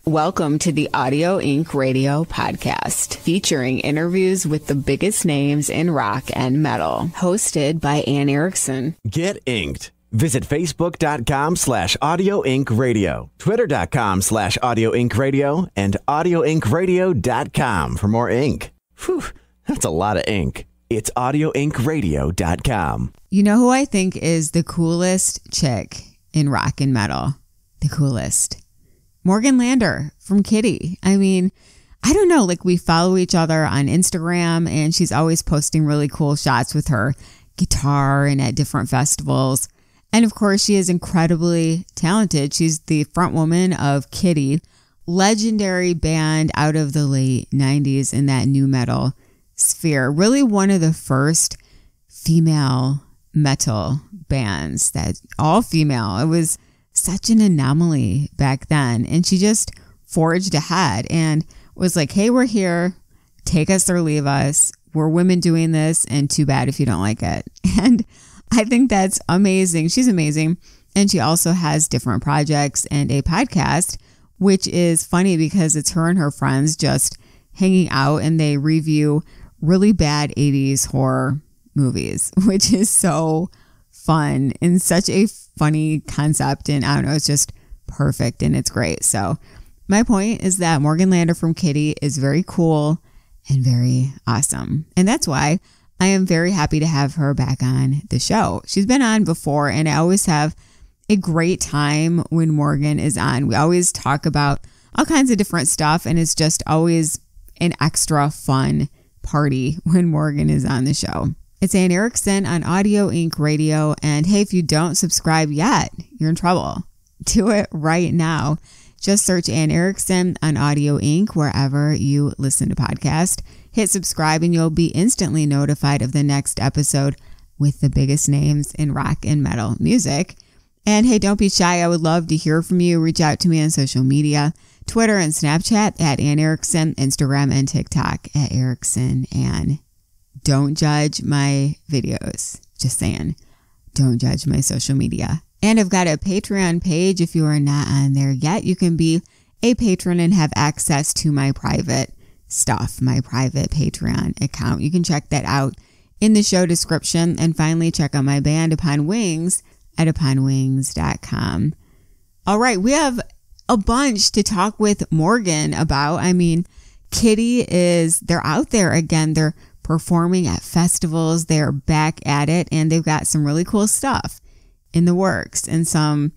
Welcome to the Audio Inc. Radio podcast, featuring interviews with the biggest names in rock and metal, hosted by Anne Erickson. Get inked. Visit Facebook.com/Audio Inc. Radio, Twitter.com/Audio Inc. Radio, and AudioIncRadio.com for more ink. Whew, that's a lot of ink. It's AudioIncRadio.com. You know who I think is the coolest chick in rock and metal? The coolest. Morgan Lander from Kittie. I mean, I don't know, like we follow each other on Instagram and she's always posting really cool shots with her guitar and at different festivals. And of course, she is incredibly talented. She's the front woman of Kittie, legendary band out of the late 90s in that nu metal sphere. Really one of the first female metal bands that all female. It was such an anomaly back then. And she just forged ahead and was like, hey, we're here. Take us or leave us. We're women doing this, and too bad if you don't like it. And I think that's amazing. She's amazing. And she also has different projects and a podcast, which is funny because it's her and her friends just hanging out and they review really bad 80s horror movies, which is so fun and such a funny concept. And I don't know, it's just perfect and it's great. So my point is that Morgan Lander from Kittie is very cool and very awesome. And that's why I am very happy to have her back on the show. She's been on before and I always have a great time when Morgan is on. We always talk about all kinds of different stuff and it's just always an extra fun party when Morgan is on the show. It's Anne Erickson on Audio Inc. Radio. And hey, if you don't subscribe yet, you're in trouble. Do it right now. Just search Anne Erickson on Audio Inc. wherever you listen to podcasts. Hit subscribe and you'll be instantly notified of the next episode with the biggest names in rock and metal music. And hey, don't be shy. I would love to hear from you. Reach out to me on social media, Twitter and Snapchat at Anne Erickson, Instagram and TikTok at Erickson Anne. Don't judge my videos. Just saying, don't judge my social media. And I've got a Patreon page. If you are not on there yet, you can be a patron and have access to my private stuff, my private Patreon account. You can check that out in the show description. And finally, check out my band Upon Wings at uponwings.com. All right, we have a bunch to talk with Morgan about. I mean, Kittie they're out there again. They're performing at festivals. They're back at it and they've got some really cool stuff in the works and some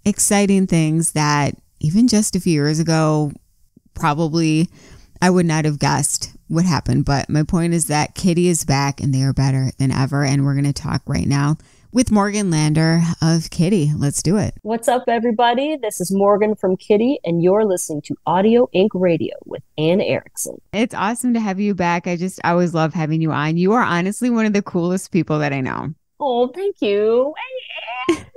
exciting things that even just a few years ago, probably I would not have guessed would happen. But my point is that Kittie is back and they are better than ever. And we're going to talk right now with Morgan Lander of Kittie. Let's do it. What's up, everybody? This is Morgan from Kittie, and you're listening to Audio Inc. Radio with Anne Erickson. It's awesome to have you back. I always love having you on. You are honestly one of the coolest people that I know. Oh, thank you.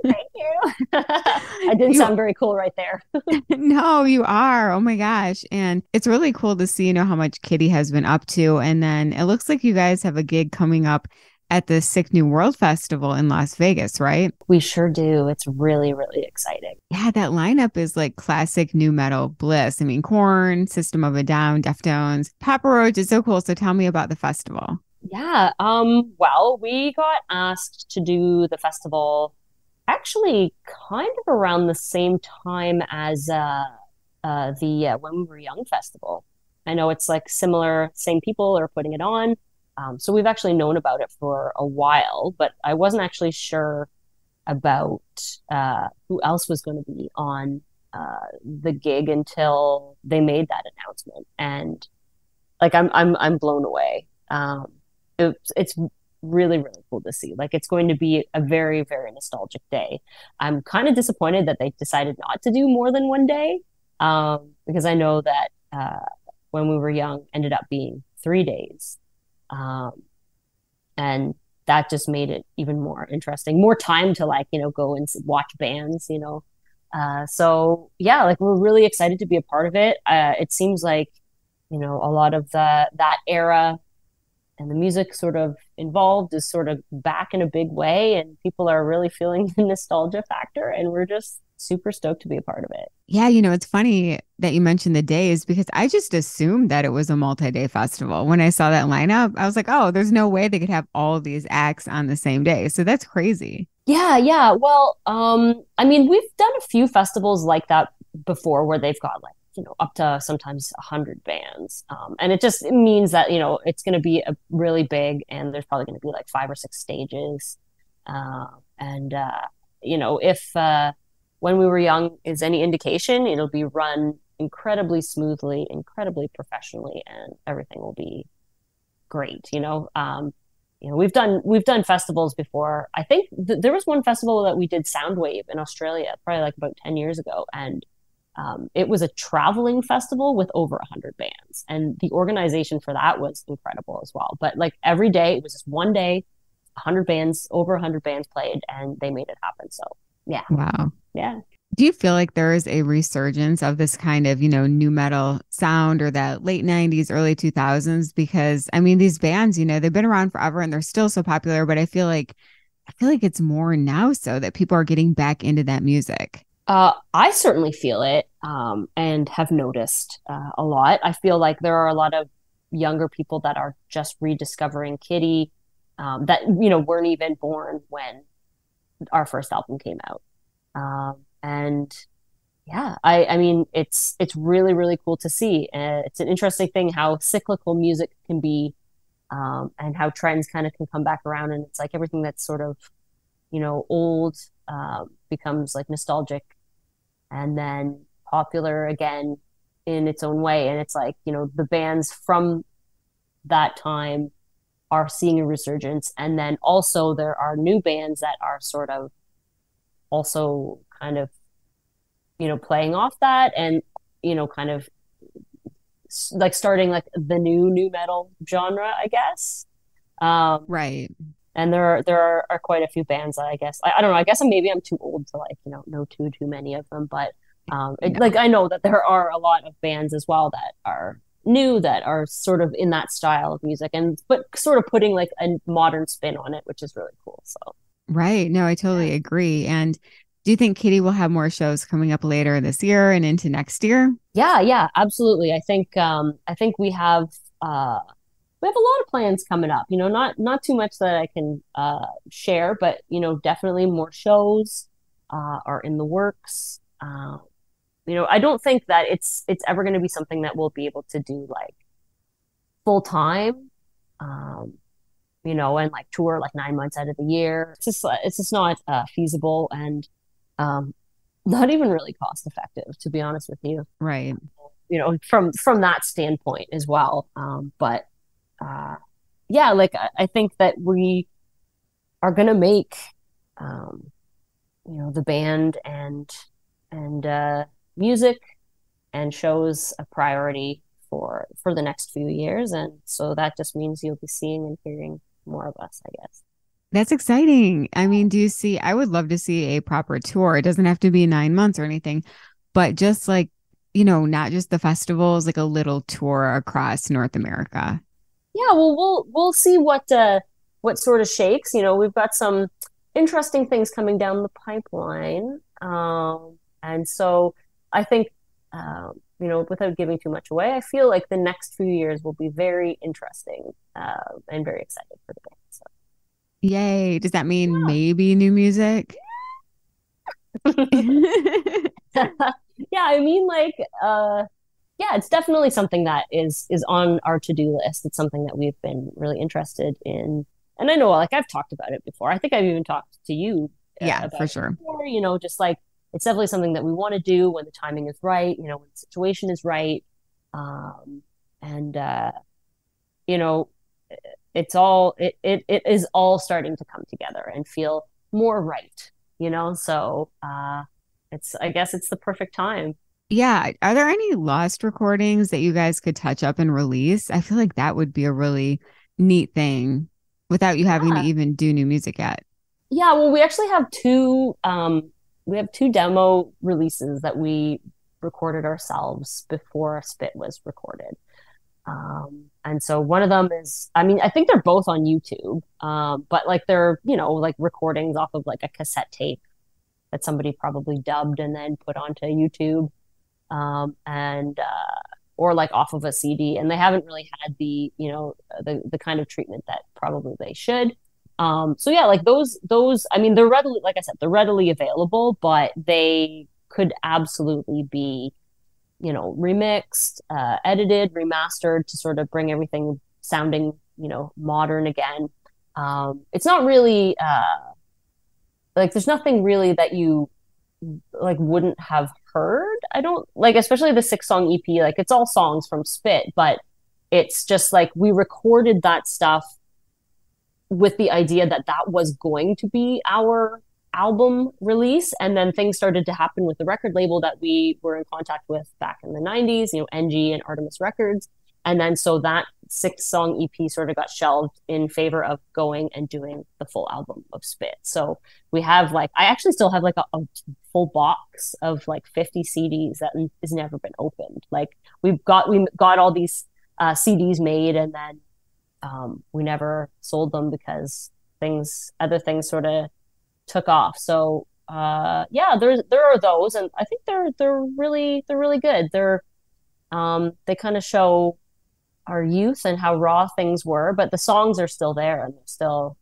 Thank you. I didn't sound very cool right there. No, you are. Oh my gosh. And it's really cool to see, how much Kittie has been up to. And then it looks like you guys have a gig coming up at the Sick New World Festival in Las Vegas, right? We sure do. It's really, really exciting. Yeah, that lineup is like classic nu metal bliss. I mean, Korn, System of a Down, Deftones, Papa Roach is so cool. So tell me about the festival. Yeah. Well, we got asked to do the festival actually kind of around the same time as the When We Were Young festival. I know it's like similar, same people are putting it on. So we've actually known about it for a while, but I wasn't actually sure about who else was going to be on the gig until they made that announcement. And like I'm blown away. It's really, really cool to see. Like it's going to be a very, very nostalgic day. I'm kind of disappointed that they decided not to do more than one day, because I know that When We Were Young ended up being 3 days. And that just made it even more interesting, more time to go and watch bands, so yeah, like we're really excited to be a part of it. It seems like, a lot of that era and the music sort of involved is sort of back in a big way and people are really feeling the nostalgia factor and we're just super stoked to be a part of it. Yeah, it's funny that you mentioned the days because I just assumed that it was a multi-day festival. When I saw that lineup, I was like, oh, there's no way they could have all these acts on the same day. So that's crazy. Yeah, yeah. Well, I mean, we've done a few festivals like that before where they've got like, up to sometimes 100 bands. And it means that, it's going to be a really big, and there's probably going to be like 5 or 6 stages. And if When We Were Young is any indication, it'll be run incredibly smoothly, incredibly professionally, and everything will be great. We've done festivals before. I think there was one festival that we did Soundwave in Australia, probably like about 10 years ago, and it was a traveling festival with over 100 bands, and the organization for that was incredible as well. But like every day, it was just one day, 100 bands, over 100 bands played, and they made it happen. So yeah, Wow. yeah. Do you feel like there is a resurgence of this kind of, new metal sound or that late 90s, early 2000s? Because I mean, these bands, they've been around forever and they're still so popular, but I feel like it's more now so that people are getting back into that music. I certainly feel it, and have noticed a lot. I feel like there are a lot of younger people that are just rediscovering Kittie, that weren't even born when our first album came out. And yeah, I mean, it's really, really cool to see. It's an interesting thing how cyclical music can be, and how trends kind of can come back around. And it's like everything that's sort of, old, becomes like nostalgic and then popular again in its own way. And it's like, the bands from that time are seeing a resurgence. And then also there are new bands that are sort of also kind of, playing off that and, kind of like starting like the new metal genre, I guess. Right. And there are quite a few bands that I guess, I don't know, I guess maybe I'm too old to like, know too many of them, but like I know that there are a lot of bands as well that are new, that are sort of in that style of music, but sort of putting like a modern spin on it, which is really cool. So Right. No, I totally agree. And do you think Kittie will have more shows coming up later this year and into next year? Yeah, absolutely. I think we have a lot of plans coming up. Not too much that I can share, but definitely more shows are in the works. I don't think that it's ever going to be something that we'll be able to do like full time. And like tour like 9 months out of the year. It's just not feasible, and not even really cost effective, to be honest with you. Right. From that standpoint as well. But yeah, like I think that we are gonna make the band and music and shows a priority for the next few years, and so that just means you'll be seeing and hearing more of us, I guess. That's exciting. I mean, I would love to see a proper tour. It doesn't have to be 9 months or anything, but just like, not just the festivals, like a little tour across North America. Yeah, well, we'll see what sort of shakes. We've got some interesting things coming down the pipeline, and so I think, without giving too much away, I feel like the next few years will be very interesting, and very excited for the band. So. Yay! Does that mean maybe new music? Yeah, I mean, like, yeah, it's definitely something that is on our to-do list. It's something that we've been really interested in. And I know, like, I've talked about it before. I think I've even talked to you. Yeah, about for sure. It before, just like, it's definitely something that we want to do when the timing is right, when the situation is right. And it is all starting to come together and feel more right, so I guess it's the perfect time. Yeah. Are there any lost recordings that you guys could touch up and release? I feel like that would be a really neat thing without you having to even do new music yet. Yeah, well, we actually have two demo releases that we recorded ourselves before Spit was recorded. And so one of them is, I mean, I think they're both on YouTube, but like they're, like recordings off of like a cassette tape that somebody probably dubbed and then put onto YouTube, and or like off of a CD, and they haven't really had the, you know, the kind of treatment that probably they should. So yeah, like those, I mean, they're readily, like I said, they're readily available, but they could absolutely be, you know, remixed, edited, remastered to sort of bring everything sounding, you know, modern again. It's not really like there's nothing really that you like wouldn't have heard. I don't like, especially the 6-song EP, like it's all songs from Spit, but it's just like we recorded that stuff with the idea that that was going to be our album release. And then things started to happen with the record label that we were in contact with back in the 90s, you know, NG and Artemis Records. And then so that 6-song EP sort of got shelved in favor of going and doing the full album of Spit. So we have like, I actually still have like a full box of like 50 CDs that has never been opened. Like we got all these CDs made, and then we never sold them because other things sort of took off. So yeah, there are those, and I think they're really good. They kind of show our youth and how raw things were, but the songs are still there and they're still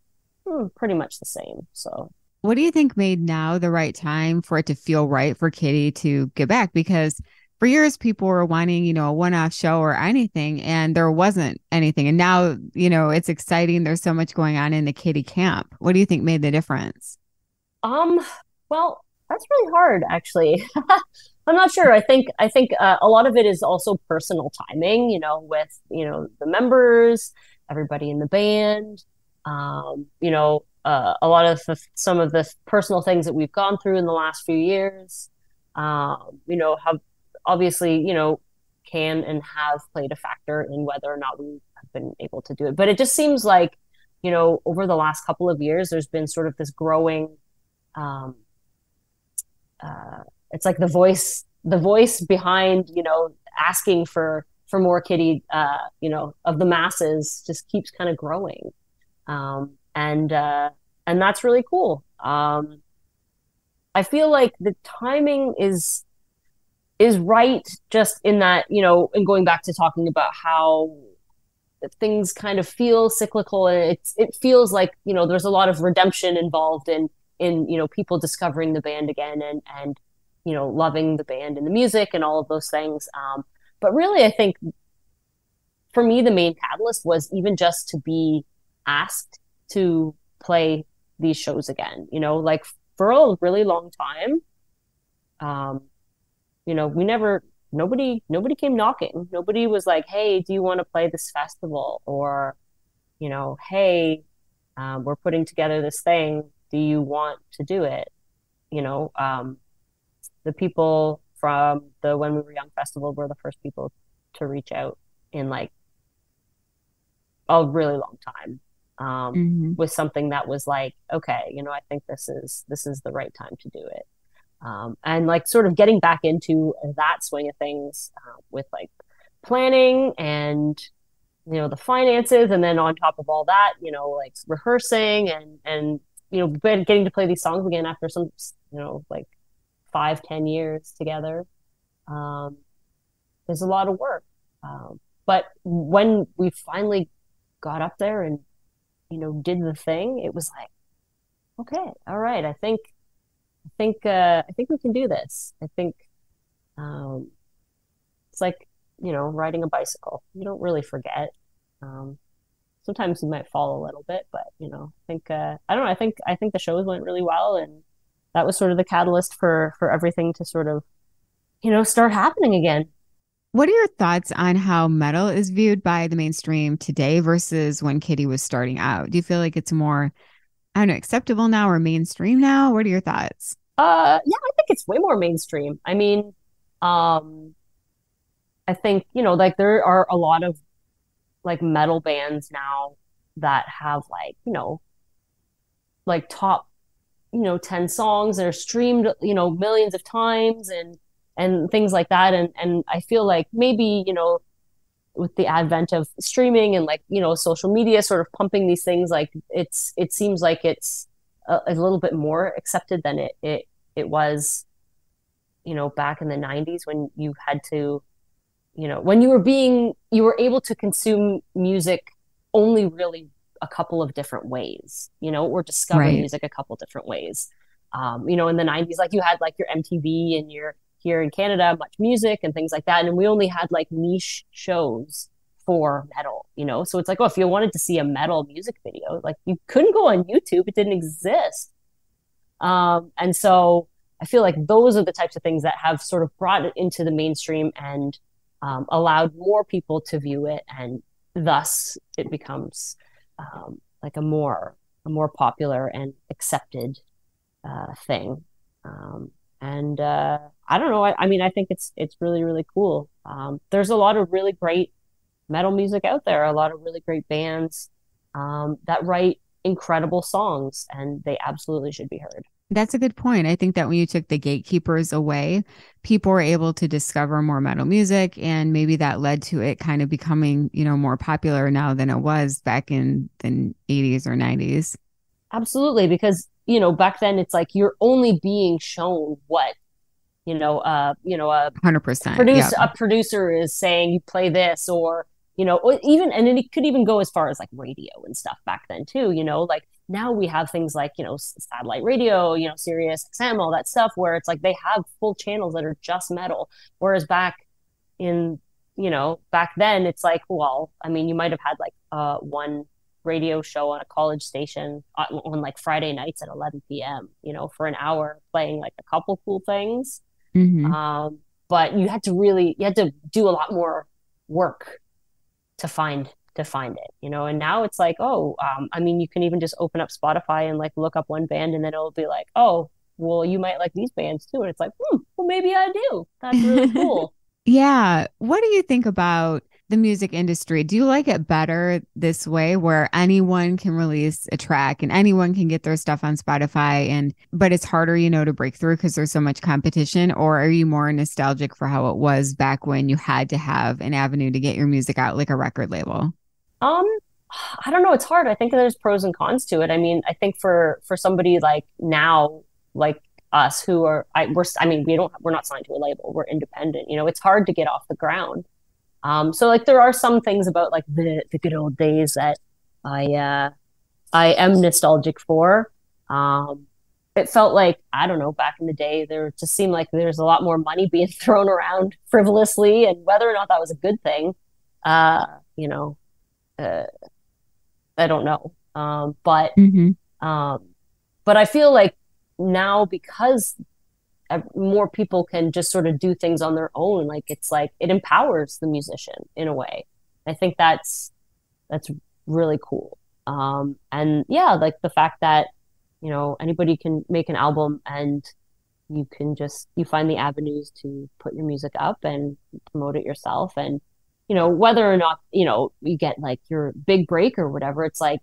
pretty much the same. So what do you think made now the right time for it to feel right for Kittie to get back? Because for years people were wanting, you know, a one-off show or anything, and there wasn't anything. And now, you know, it's exciting. There's so much going on in the Kittie camp. What do you think made the difference? Well, that's really hard, actually. I'm not sure. I think a lot of it is also personal timing, you know, with, you know, the members, everybody in the band, you know, a lot of some of the personal things that we've gone through in the last few years, you know, have obviously, you know, can and have played a factor in whether or not we have been able to do it. But it just seems like, you know, over the last couple of years, there's been sort of this growing, it's like the voice behind, you know, asking for more Kittie, you know, of the masses just keeps kind of growing. And that's really cool. I feel like the timing is right, just in that, you know, and going back to talking about how things kind of feel cyclical, and it feels like, you know, there's a lot of redemption involved in, you know, people discovering the band again, and you know, loving the band and the music and all of those things. But really, I think for me, the main catalyst was even just to be asked to play these shows again, you know, like for a really long time. You know, nobody came knocking. Nobody was like, hey, do you want to play this festival? Or, you know, hey, we're putting together this thing. Do you want to do it? You know, the people from the When We Were Young festival were the first people to reach out in like a really long time, with something that was like, okay, you know, I think this is the right time to do it. And like sort of getting back into that swing of things, with like planning and, you know, the finances. And then on top of all that, you know, like rehearsing and, you know, getting to play these songs again after some, you know, like 5-10 years together. There's a lot of work. But when we finally got up there and, you know, did the thing, it was like, okay, all right, I think we can do this. I think it's like, you know, riding a bicycle. You don't really forget. Sometimes you might fall a little bit, but, you know, I think I don't know. I think the shows went really well, and that was sort of the catalyst for everything to sort of, you know, start happening again. What are your thoughts on how metal is viewed by the mainstream today versus when Kittie was starting out? Do you feel like it's more, I don't know, acceptable now or mainstream now? What are your thoughts? Yeah, I think it's way more mainstream. I mean, I think, you know, like there are a lot of like metal bands now that have like, you know, like top, you know, 10 songs that are streamed, you know, millions of times and things like that. And I feel like maybe, you know, with the advent of streaming and like, you know, social media sort of pumping these things, like it seems like it's a little bit more accepted than it it was, back in the 90s when you had to, when you were able to consume music only really a couple of different ways, or discover music a couple different ways. In the 90s, like you had like your MTV and your here in Canada, Much Music and things like that. And we only had like niche shows for metal, So it's like, if you wanted to see a metal music video, like you couldn't go on YouTube. It didn't exist. And so I feel like those are the types of things that have sort of brought it into the mainstream and allowed more people to view it. And thus it becomes like a more popular and accepted thing. And I don't know. I think it's really, really cool. There's a lot of really great metal music out there, a lot of really great bands that write incredible songs, and they absolutely should be heard. That's a good point. I think that when you took the gatekeepers away, people were able to discover more metal music, and maybe that led to it kind of becoming, more popular now than it was back in the 80s or 90s. Absolutely, because back then it's like you're only being shown what 100%. A producer is saying, you play this, or even, and it could even go as far as like radio and stuff back then too. Like now we have things like satellite radio, Sirius XM, all that stuff, where it's like they have full channels that are just metal, whereas back then it's like, well, I mean, you might have had like one radio show on a college station on like Friday nights at 11 p.m. For an hour, playing like a couple cool things. Mm-hmm. But you had to do a lot more work to find it, and now it's like, I mean, you can even just open up Spotify and like look up one band, and then it'll be like, oh, well, you might like these bands too. And it's like, well, maybe I do. That's really cool. Yeah. What do you think about the music industry? Do you like it better this way, where anyone can release a track and anyone can get their stuff on Spotify, but it's harder, to break through because there's so much competition? Or are you more nostalgic for how it was back when you had to have an avenue to get your music out, like a record label? I don't know. It's hard. I think there's pros and cons to it. I mean, I think for somebody like now, like us, who are, we're not signed to a label. We're independent. It's hard to get off the ground. So like there are some things about like the good old days that I am nostalgic for. It felt like, I don't know, back in the day, there just seemed like there's a lot more money being thrown around frivolously, and whether or not that was a good thing, I don't know. But I feel like now, because more people can just sort of do things on their own, like it's like it empowers the musician in a way. I think that's really cool. And yeah, like the fact that anybody can make an album, and you find the avenues to put your music up and promote it yourself. And whether or not you get like your big break or whatever, it's like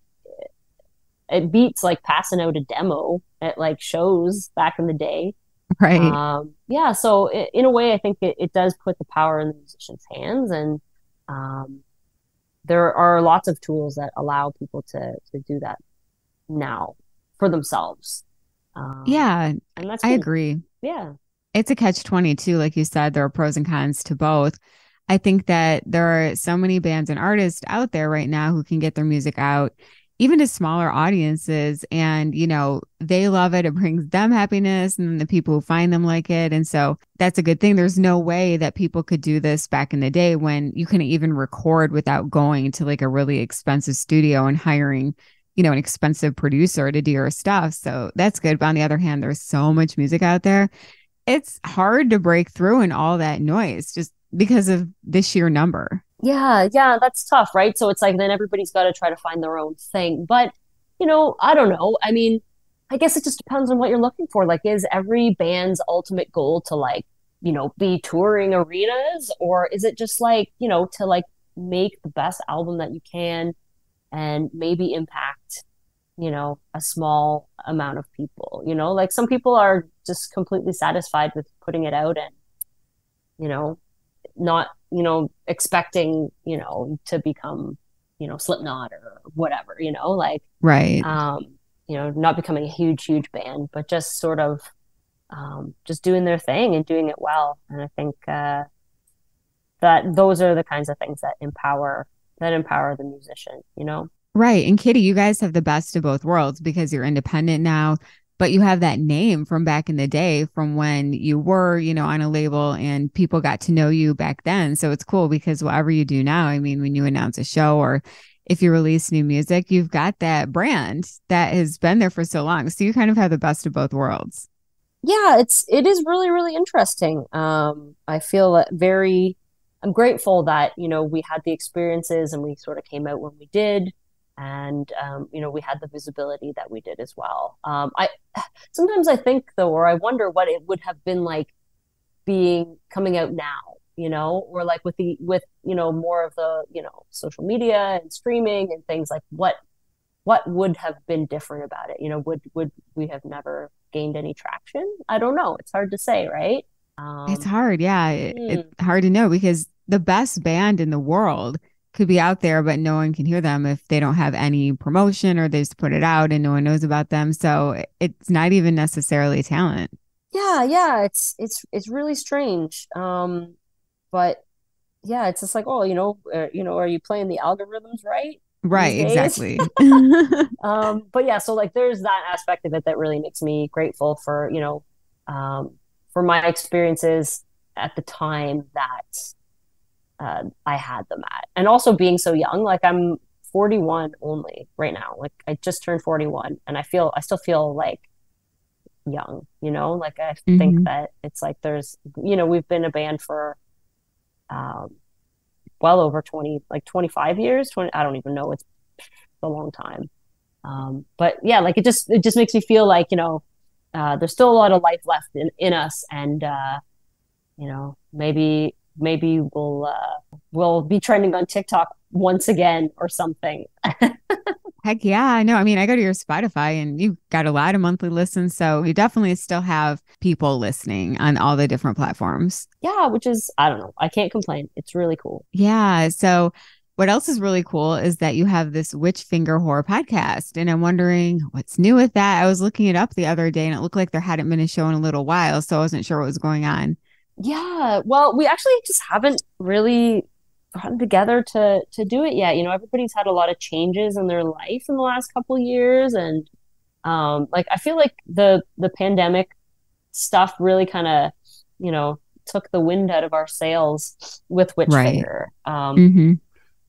it beats like passing out a demo at like shows back in the day. Right. Yeah. So in a way, I think it does put the power in the musician's hands, and there are lots of tools that allow people to do that now for themselves. Yeah, and that's I agree. Yeah. It's a catch-22, like you said. There are pros and cons to both. I think that there are so many bands and artists out there right now who can get their music out, even to smaller audiences, and they love it. It brings them happiness, and the people who find them like it. And so that's a good thing. There's no way that people could do this back in the day when you couldn't even record without going to like a really expensive studio and hiring an expensive producer to do your stuff. So that's good. But on the other hand, there's so much music out there. It's hard to break through in all that noise just because of the sheer number. Yeah, that's tough, right? So it's like then everybody's got to try to find their own thing. But, I don't know. I mean, I guess it just depends on what you're looking for. Like, is every band's ultimate goal to like, be touring arenas? Or is it just like, to like make the best album that you can and maybe impact, a small amount of people? Like some people are just completely satisfied with putting it out and, not expecting to become Slipknot or whatever, like right, not becoming a huge band, but just sort of just doing their thing and doing it well. And I think that those are the kinds of things that empower the musician, you know? Right. And Kittie, you guys have the best of both worlds because you're independent now, but you have that name from back in the day from when you were, on a label and people got to know you back then. So it's cool because whatever you do now, I mean, when you announce a show or if you release new music, you've got that brand that has been there for so long. So you kind of have the best of both worlds. Yeah, it is really, really interesting. I feel I'm grateful that, we had the experiences and we sort of came out when we did. And, we had the visibility that we did as well. Sometimes I think though, or I wonder what it would have been like coming out now, or like with more of the, social media and streaming and things like what would have been different about it? Would we have never gained any traction? I don't know. It's hard to say, right? It's hard. Yeah. It's hard to know because the best band in the world could be out there, but no one can hear them if they don't have any promotion or they just put it out and no one knows about them. So it's not even necessarily talent. Yeah. It's really strange. But yeah, it's just like, oh, are you playing the algorithms right? Right, exactly. But yeah, so like there's that aspect of it that really makes me grateful for, for my experiences at the time that I had them at. And also being so young, like I'm 41 only right now. Like I just turned 41 and I still feel like young, like I think that it's like we've been a band for well over 25 years, 20, I don't even know. It's a long time. But yeah, like it just makes me feel like, there's still a lot of life left in us. And, maybe we'll be trending on TikTok once again or something. Heck yeah. No, I mean, I go to your Spotify and you've got a lot of monthly listens. So you definitely still have people listening on all the different platforms. Yeah, which is, I don't know. I can't complain. It's really cool. Yeah. So what else is really cool is that you have this Witch Finger Horror podcast. And I'm wondering what's new with that. I was looking it up the other day and it looked like there hadn't been a show in a little while. So I wasn't sure what was going on. Yeah. Well, we actually just haven't really gotten together to do it yet. Everybody's had a lot of changes in their life in the last couple of years. And like I feel like the pandemic stuff really kind of, took the wind out of our sails with Witchfinger.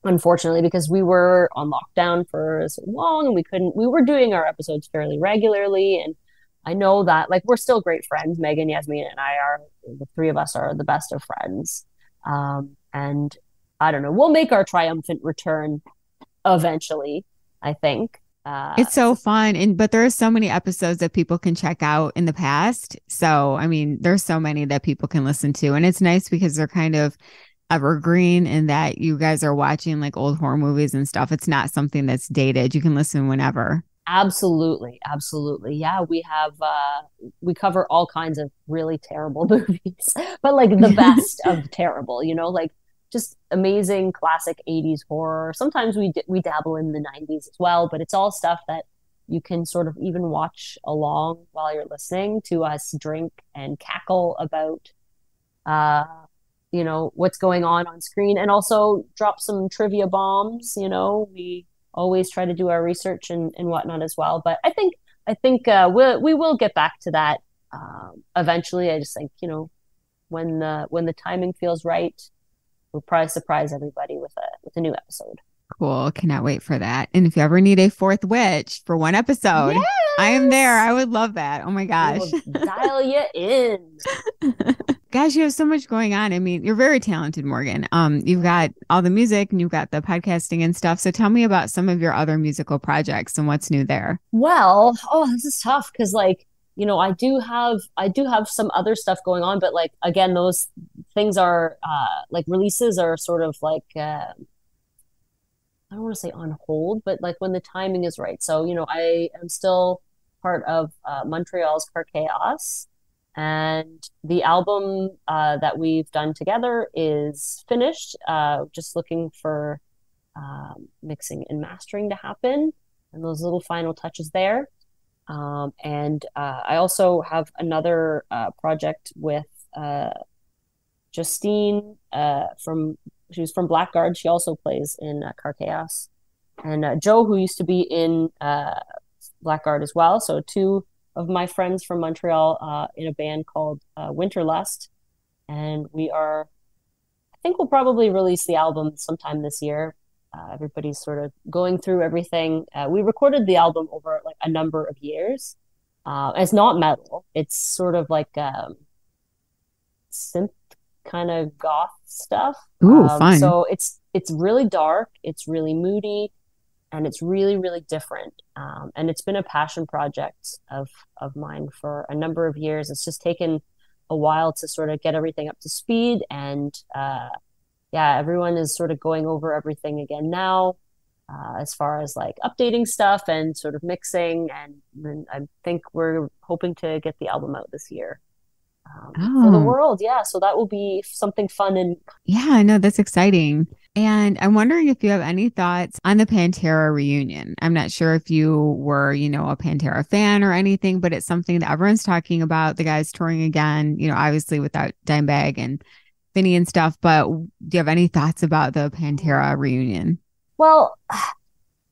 Unfortunately, because we were on lockdown for so long and we were doing our episodes fairly regularly. And I know that like we're still great friends. Megan, Yasmin, and the three of us are the best of friends. And I don't know, we'll make our triumphant return eventually, I think. It's so fun. But there are so many episodes that people can check out in the past. So, I mean, there's so many that people can listen to. And it's nice because they're kind of evergreen in that you guys are watching like old horror movies and stuff. It's not something that's dated. You can listen whenever. Absolutely. Yeah, we cover all kinds of really terrible movies, but like the best of terrible, like just amazing classic 80s horror. Sometimes we dabble in the 90s as well, but it's all stuff that you can sort of even watch along while you're listening to us drink and cackle about, what's going on screen, and also drop some trivia bombs. We always try to do our research and whatnot as well. But I think we will get back to that eventually. I just think, when the timing feels right, we'll probably surprise everybody with a new episode. Cool. Cannot wait for that. And if you ever need a fourth witch for one episode, yes! I am there. I would love that. Oh my gosh. We'll dial you in. Gosh, you have so much going on. I mean, you're very talented, Morgan. You've got all the music and you've got the podcasting and stuff. So tell me about some of your other musical projects and what's new there. Well, this is tough because like, I do have some other stuff going on, but like, again, those things are like releases are sort of like, I don't want to say on hold, but like when the timing is right. So, I am still part of Montreal's Car Chaos, and the album that we've done together is finished. Just looking for mixing and mastering to happen and those little final touches there. And I also have another project with Justine she's from Blackguard. She also plays in Car Chaos. And Joe, who used to be in Blackguard as well. So two of my friends from Montreal in a band called Winterlust. And I think we'll probably release the album sometime this year. Everybody's sort of going through everything. We recorded the album over like a number of years. It's not metal. It's sort of like synth kind of goth stuff. Ooh, fun. So it's really dark. It's really moody, and it's really, really different. And it's been a passion project of mine for a number of years. It's just taken a while to sort of get everything up to speed, and yeah, everyone is sort of going over everything again now, as far as like updating stuff and sort of mixing. And I think we're hoping to get the album out this year for the world. Yeah, so that will be something fun. And yeah, I know, that's exciting. And I'm wondering if you have any thoughts on the Pantera reunion. I'm not sure if you were, a Pantera fan or anything, but it's something that everyone's talking about. The guys touring again, obviously without Dimebag and Vinny and stuff. But do you have any thoughts about the Pantera reunion? Well,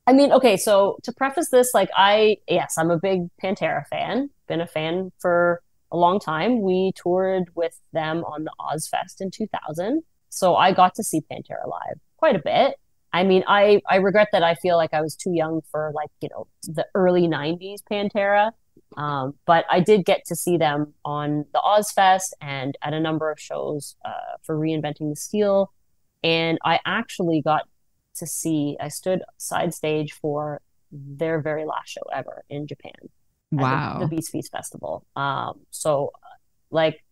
I mean, okay, so to preface this, like I'm a big Pantera fan, been a fan for a long time. We toured with them on the Ozfest in 2000. So I got to see Pantera live quite a bit. I mean, I regret that I feel like I was too young for like, the early 90s Pantera. But I did get to see them on the Ozfest and at a number of shows for Reinventing the Steel. And I actually got to I stood side stage for their very last show ever in Japan. Wow. The Beast Feast Festival. So like,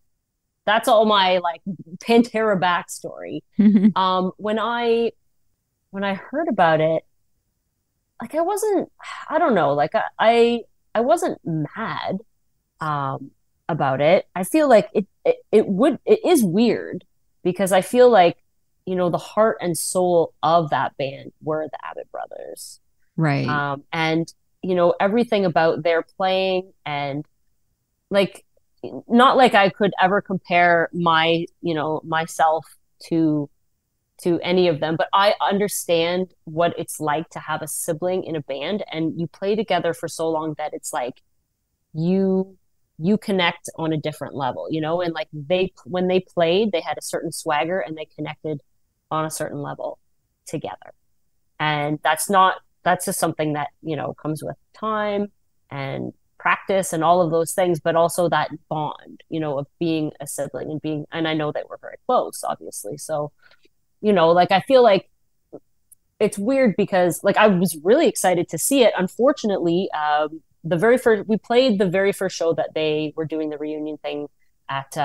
that's all my like Pantera backstory. When I heard about it, like I don't know, like I wasn't mad about it. I feel like it is weird because I feel like, the heart and soul of that band were the Abbott brothers. Right. And, everything about their playing, and like, not like I could ever compare myself to any of them, but I understand what it's like to have a sibling in a band, and you play together for so long that it's like you connect on a different level, and like when they played, they had a certain swagger and they connected on a certain level together. And that's just something that, comes with time and practice and all of those things, but also that bond, of being a sibling and I know that we're very close, obviously. So, like, I feel like it's weird because like I was really excited to see it. Unfortunately, we played the very first show that they were doing the reunion thing at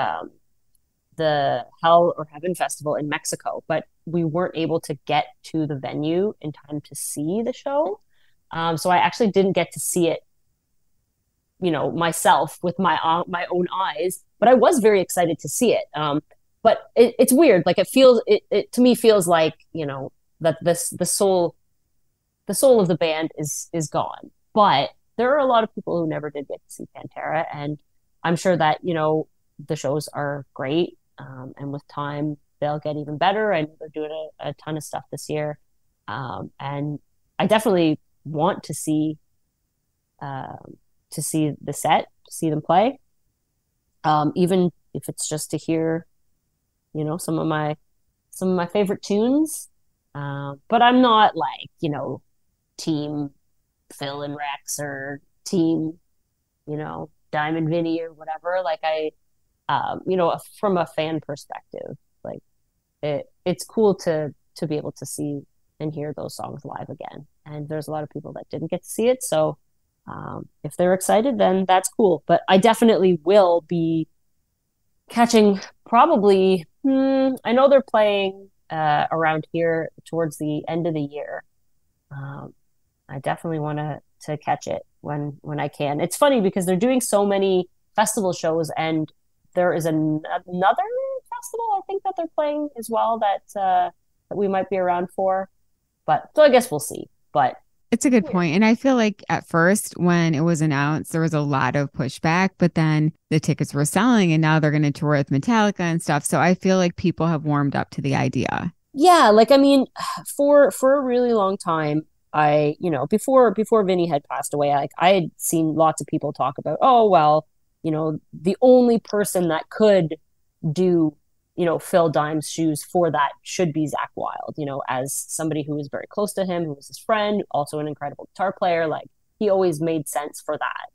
the Hell or Heaven Festival in Mexico, but we weren't able to get to the venue in time to see the show. So I actually didn't get to see it, myself with my own eyes, but I was very excited to see it. But it's weird. Like it to me feels like, that the soul of the band is gone. But there are a lot of people who never did get to see Pantera, and I'm sure that, the shows are great. And with time, they'll get even better. And they're doing a ton of stuff this year. And I definitely want to see the set, to see them play. Even if it's just to hear, some of my favorite tunes. But I'm not like, team Phil and Rex or team, Diamond Vinny or whatever. Like from a fan perspective, like it's cool to be able to see and hear those songs live again. And there's a lot of people that didn't get to see it. So if they're excited, then that's cool. But I definitely will be catching probably, I know they're playing around here towards the end of the year. I definitely want to catch it when I can. It's funny because they're doing so many festival shows, and there is another festival I think that they're playing as well that we might be around for. But so I guess we'll see. But It's a good point. And I feel like at first when it was announced, there was a lot of pushback, but then the tickets were selling and now they're going to tour with Metallica and stuff. So I feel like people have warmed up to the idea. Yeah, like I mean, for a really long time, before Vinny had passed away, I had seen lots of people talk about, oh well, the only person that could do Phil Dime's shoes for that should be Zakk Wylde, as somebody who was very close to him, who was his friend, also an incredible guitar player. Like he always made sense for that.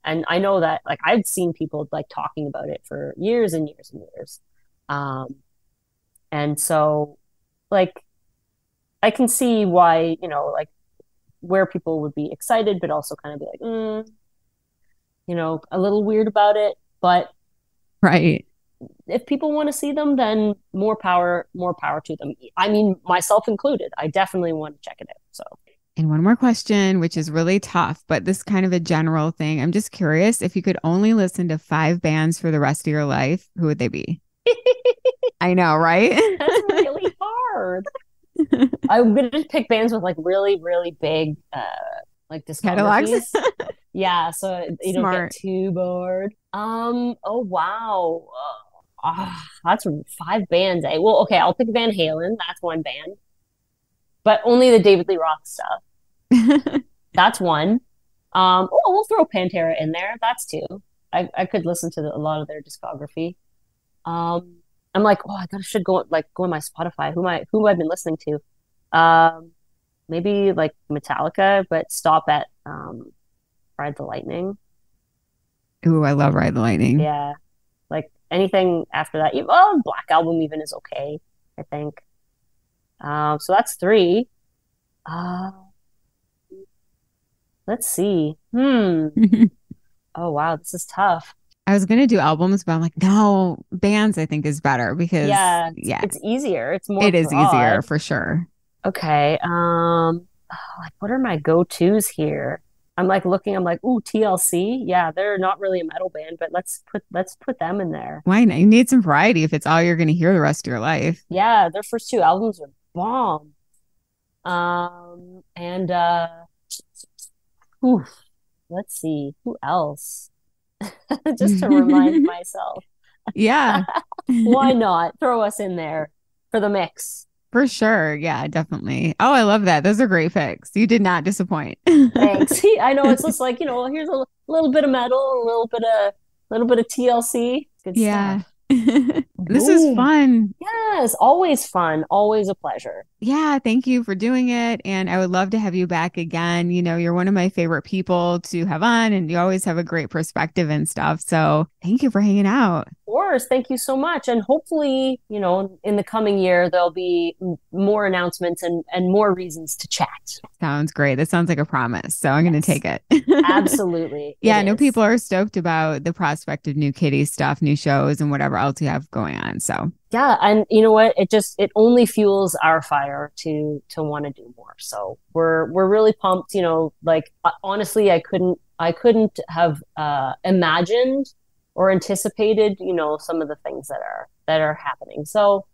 And I know that like I'd seen people like talking about it for years and years and years. And so like I can see why, like where people would be excited, but also kind of be like, a little weird about it. But right. If people want to see them, then more power to them. I mean, myself included. I definitely want to check it out. So, and one more question, which is really tough, but this is kind of a general thing. I'm just curious, if you could only listen to 5 bands for the rest of your life, who would they be? I know, right? That's really hard. I'm going to pick bands with like really, really big like discographies. Yeah, so you don't get too bored. Oh wow. That's 5 bands, eh? Well, okay, I'll pick Van Halen. That's one band. But only the David Lee Roth stuff. That's one. We'll throw Pantera in there. That's 2. I could listen to a lot of their discography. I'm like, I should go on my Spotify. Who have I been listening to? Maybe like Metallica, but stop at Ride the Lightning. Ooh, I love Ride the Lightning. Yeah. Like anything after that. Black Album even is okay, I think. So that's 3. Let's see. Oh wow, this is tough. I was gonna do albums, but I'm like, no, bands I think is better because it's easier. It's more. It is easier for sure. Okay. Like what are my go-tos here? I'm like looking. I'm like, ooh, TLC. Yeah, they're not really a metal band, but let's put them in there. Why not? You need some variety if it's all you're gonna hear the rest of your life. Yeah, their first 2 albums were bomb. Let's see who else. Just to remind myself. Yeah. Why not throw us in there for the mix? For sure. Yeah, definitely. Oh, I love that. Those are great picks. You did not disappoint. Thanks. I know it's just like, here's a little bit of metal, a little bit of TLC. Good stuff. This is fun. Yes, always fun. Always a pleasure. Yeah, thank you for doing it. And I would love to have you back again. You're one of my favorite people to have on, and you always have a great perspective and stuff. So thank you for hanging out. Of course. Thank you so much. And hopefully, in the coming year, there'll be more announcements and more reasons to chat. Sounds great. That sounds like a promise. So I'm going to take it. Absolutely. Yeah, I know people are stoked about the prospect of new Kittie stuff, new shows, and whatever else you have going on. So yeah, and you know what? It only fuels our fire to want to do more. So we're really pumped. Like honestly, I couldn't have imagined or anticipated some of the things that are happening. So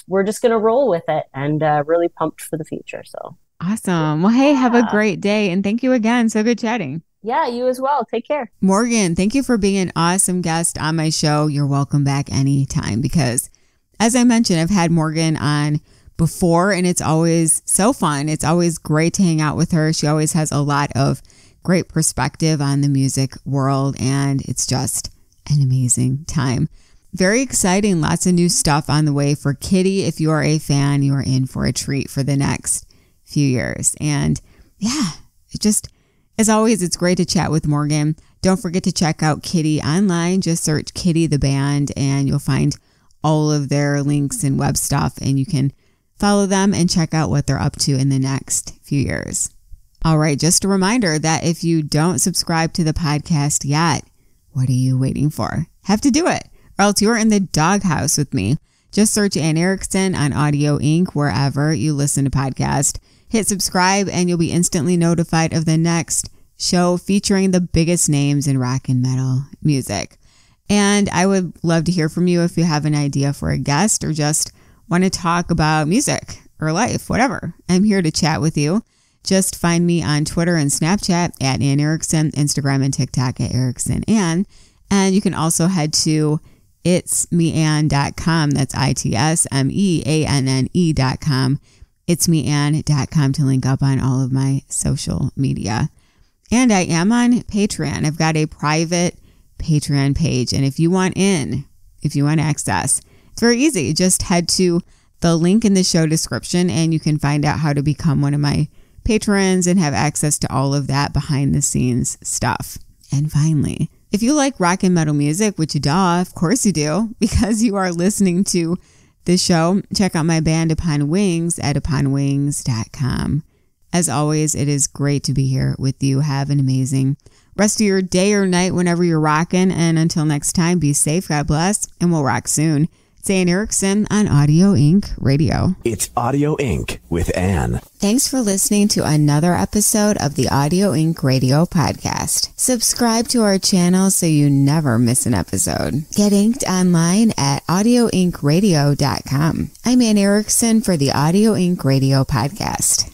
we're just gonna roll with it, and really pumped for the future. So awesome. Well, hey, have a great day, and thank you again. So good chatting. Yeah, you as well. Take care. Morgan, thank you for being an awesome guest on my show. You're welcome back anytime because, as I mentioned, I've had Morgan on before and it's always so fun. It's always great to hang out with her. She always has a lot of great perspective on the music world and it's just an amazing time. Very exciting. Lots of new stuff on the way for Kittie. If you are a fan, you are in for a treat for the next few years. And yeah, as always, it's great to chat with Morgan. Don't forget to check out Kittie online. Just search Kittie the band and you'll find all of their links and web stuff and you can follow them and check out what they're up to in the next few years. All right, just a reminder that if you don't subscribe to the podcast yet, what are you waiting for? Have to do it or else you're in the doghouse with me. Just search Anne Erickson on Audio Inc. wherever you listen to podcasts. Hit subscribe and you'll be instantly notified of the next show featuring the biggest names in rock and metal music. And I would love to hear from you if you have an idea for a guest or just want to talk about music or life, whatever. I'm here to chat with you. Just find me on Twitter and Snapchat at Anne Erickson, Instagram and TikTok at Erickson Anne. And you can also head to itsmeanne.com. That's itsmeanne.com. itsmeanne.com to link up on all of my social media. And I am on Patreon. I've got a private Patreon page. And if you want access, it's very easy. Just head to the link in the show description and you can find out how to become one of my patrons and have access to all of that behind the scenes stuff. And finally, if you like rock and metal music, which duh, of course you do, because you are listening to this show, check out my band Upon Wings at uponwings.com. As always, it is great to be here with you. Have an amazing rest of your day or night whenever you're rocking. And until next time, be safe, God bless, and we'll rock soon. It's Anne Erickson on Audio Inc. Radio. It's Audio Inc. with Anne. Thanks for listening to another episode of the Audio Inc. Radio podcast. Subscribe to our channel so you never miss an episode. Get inked online at audioinkradio.com. I'm Anne Erickson for the Audio Inc. Radio podcast.